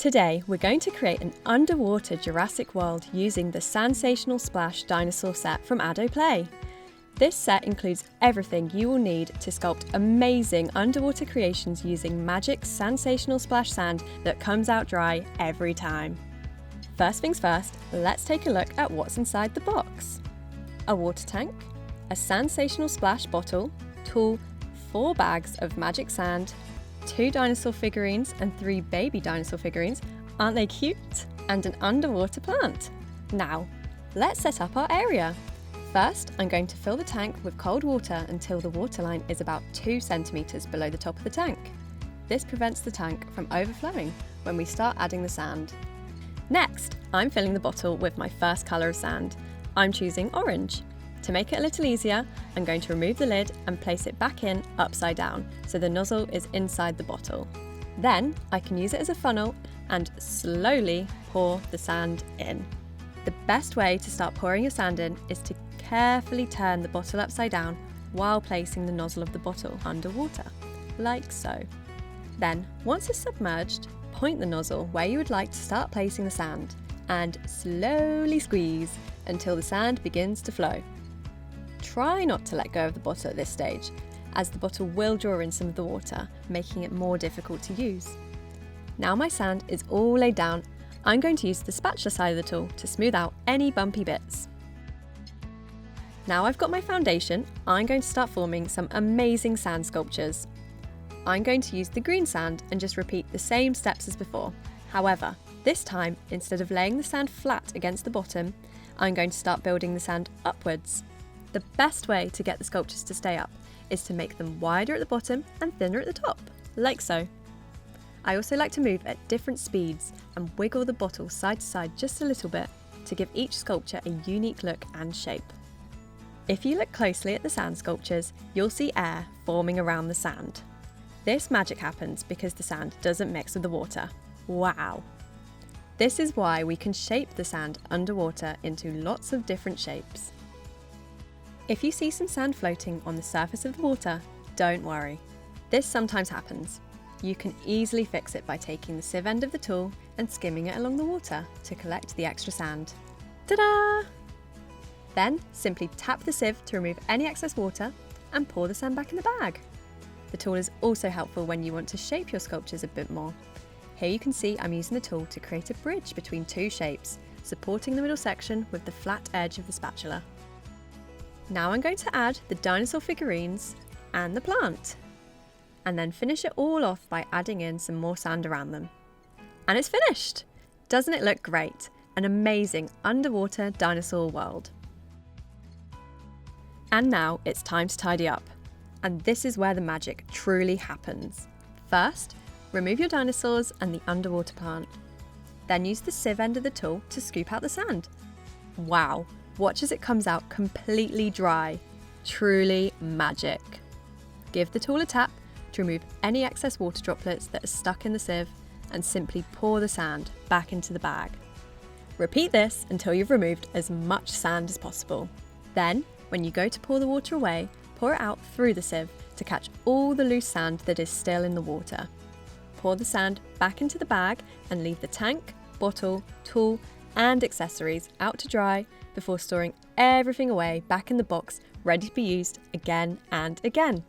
Today, we're going to create an underwater Jurassic world using the SANDsational Splash Dinosaur set from Addo Play. This set includes everything you will need to sculpt amazing underwater creations using magic SANDsational Splash sand that comes out dry every time. First things first, let's take a look at what's inside the box. A water tank, a SANDsational Splash bottle, tool, 4 bags of magic sand, 2 dinosaur figurines and 3 baby dinosaur figurines. Aren't they cute? And an underwater plant. Now, let's set up our area. First, I'm going to fill the tank with cold water until the waterline is about 2 centimeters below the top of the tank. This prevents the tank from overflowing when we start adding the sand. Next, I'm filling the bottle with my first colour of sand. I'm choosing orange. To make it a little easier, I'm going to remove the lid and place it back in upside down so the nozzle is inside the bottle. Then I can use it as a funnel and slowly pour the sand in. The best way to start pouring your sand in is to carefully turn the bottle upside down while placing the nozzle of the bottle underwater, like so. Then, once it's submerged, point the nozzle where you would like to start placing the sand and slowly squeeze until the sand begins to flow. Try not to let go of the bottle at this stage, as the bottle will draw in some of the water, making it more difficult to use. Now my sand is all laid down, I'm going to use the spatula side of the tool to smooth out any bumpy bits. Now I've got my foundation, I'm going to start forming some amazing sand sculptures. I'm going to use the green sand and just repeat the same steps as before. However, this time, instead of laying the sand flat against the bottom, I'm going to start building the sand upwards. The best way to get the sculptures to stay up is to make them wider at the bottom and thinner at the top, like so. I also like to move at different speeds and wiggle the bottle side to side just a little bit to give each sculpture a unique look and shape. If you look closely at the sand sculptures, you'll see air forming around the sand. This magic happens because the sand doesn't mix with the water. Wow! This is why we can shape the sand underwater into lots of different shapes. If you see some sand floating on the surface of the water, don't worry. This sometimes happens. You can easily fix it by taking the sieve end of the tool and skimming it along the water to collect the extra sand. Ta-da! Then simply tap the sieve to remove any excess water and pour the sand back in the bag. The tool is also helpful when you want to shape your sculptures a bit more. Here you can see I'm using the tool to create a bridge between 2 shapes, supporting the middle section with the flat edge of the spatula. Now I'm going to add the dinosaur figurines and the plant, and then finish it all off by adding in some more sand around them. And it's finished! Doesn't it look great? An amazing underwater dinosaur world. And now it's time to tidy up. And this is where the magic truly happens. First, remove your dinosaurs and the underwater plant. Then use the sieve end of the tool to scoop out the sand. Wow! Watch as it comes out completely dry. Truly magic. Give the tool a tap to remove any excess water droplets that are stuck in the sieve and simply pour the sand back into the bag. Repeat this until you've removed as much sand as possible. Then, when you go to pour the water away, pour it out through the sieve to catch all the loose sand that is still in the water. Pour the sand back into the bag and leave the tank, bottle, tool and accessories out to dry before storing everything away back in the box ready to be used again and again.